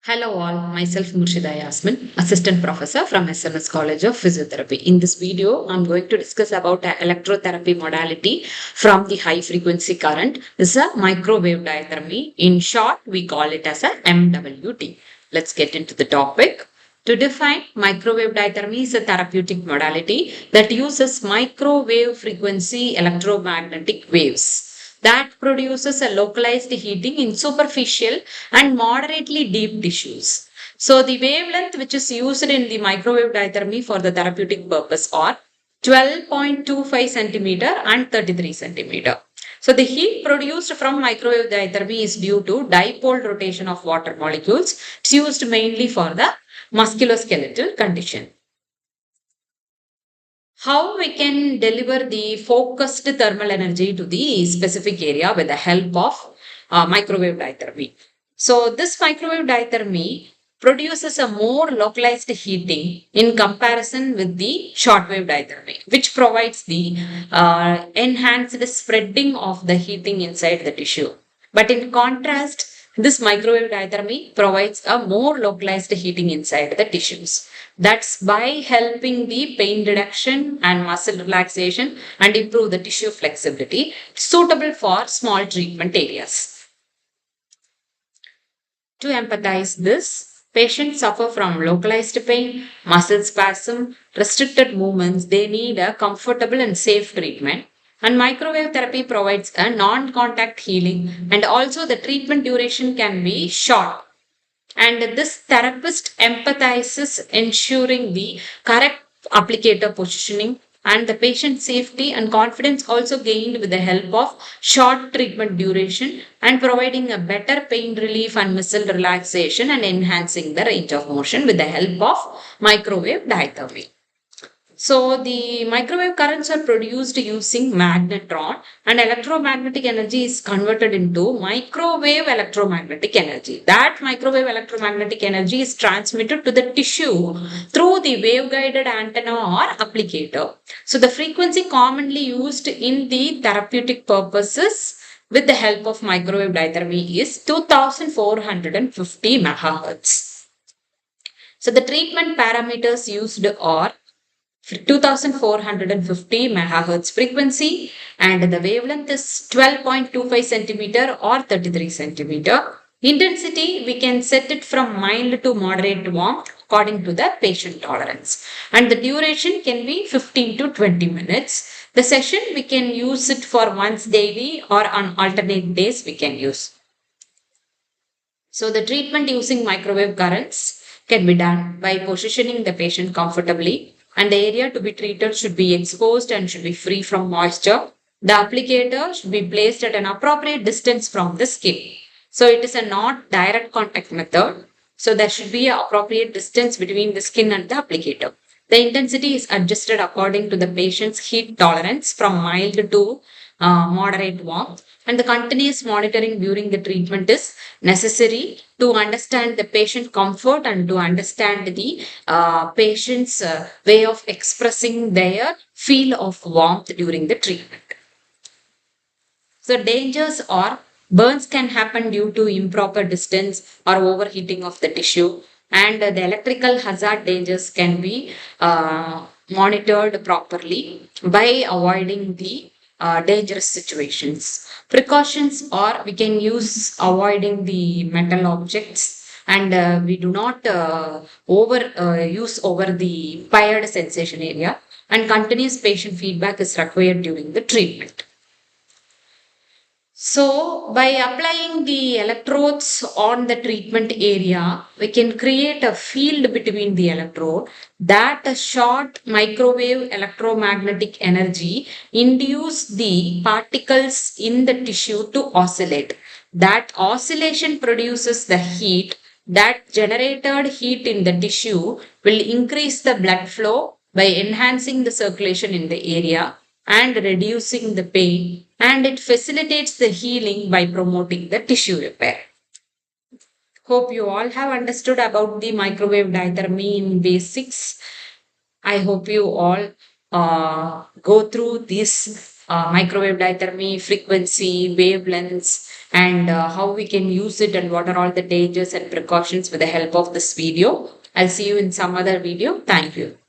Hello all, myself Murshida Yasmin, Assistant Professor from SNS College of Physiotherapy. In this video, I'm going to discuss about a electrotherapy modality from the high frequency current. This is a microwave diathermy. In short, we call it as a MWD. Let's get into the topic. To define, microwave diathermy is a therapeutic modality that uses microwave frequency electromagnetic waves that produces a localized heating in superficial and moderately deep tissues. So the wavelength which is used in the microwave diathermy for the therapeutic purpose are 12.25 centimeter and 33 centimeter. So the heat produced from microwave diathermy is due to dipole rotation of water molecules. It's used mainly for the musculoskeletal condition. How we can deliver the focused thermal energy to the specific area with the help of microwave diathermy. So this microwave diathermy produces a more localized heating in comparison with the shortwave diathermy, which provides the enhanced spreading of the heating inside the tissue. But in contrast, this microwave diathermy provides a more localized heating inside the tissues. That's by helping the pain reduction and muscle relaxation and improve the tissue flexibility, suitable for small treatment areas. To empathize this, patients suffer from localized pain, muscle spasm, restricted movements. They need a comfortable and safe treatment. And microwave therapy provides a non-contact healing, and also the treatment duration can be short, and this therapist empathizes ensuring the correct applicator positioning, and the patient safety and confidence also gained with the help of short treatment duration and providing a better pain relief and muscle relaxation and enhancing the range of motion with the help of microwave diathermy. So the microwave currents are produced using magnetron, and electromagnetic energy is converted into microwave electromagnetic energy. That microwave electromagnetic energy is transmitted to the tissue through the wave-guided antenna or applicator. So the frequency commonly used in the therapeutic purposes with the help of microwave diathermy is 2450 megahertz. So the treatment parameters used are 2450 megahertz frequency, and the wavelength is 12.25 centimeter or 33 centimeter. Intensity, we can set it from mild to moderate warmth according to the patient tolerance. And the duration can be 15 to 20 minutes. The session, we can use it for once daily or on alternate days we can use. So the treatment using microwave currents can be done by positioning the patient comfortably, and the area to be treated should be exposed and should be free from moisture. The applicator should be placed at an appropriate distance from the skin. So it is a not direct contact method. So there should be an appropriate distance between the skin and the applicator. The intensity is adjusted according to the patient's heat tolerance from mild to moderate warmth, and the continuous monitoring during the treatment is necessary to understand the patient comfort and to understand the patient's way of expressing their feel of warmth during the treatment. So dangers or burns can happen due to improper distance or overheating of the tissue, and the electrical hazard dangers can be monitored properly by avoiding the dangerous situations. Precautions, or we can use avoiding the metal objects, and we do not over use over the fired sensation area, and continuous patient feedback is required during the treatment. So, by applying the electrodes on the treatment area, we can create a field between the electrode that a short microwave electromagnetic energy induce the particles in the tissue to oscillate. That oscillation produces the heat. That generated heat in the tissue will increase the blood flow by enhancing the circulation in the area and reducing the pain, and it facilitates the healing by promoting the tissue repair. Hope you all have understood about the microwave diathermy in basics. I hope you all go through this microwave diathermy, frequency, wavelengths, and how we can use it and what are all the dangers and precautions with the help of this video. I'll see you in some other video. Thank you.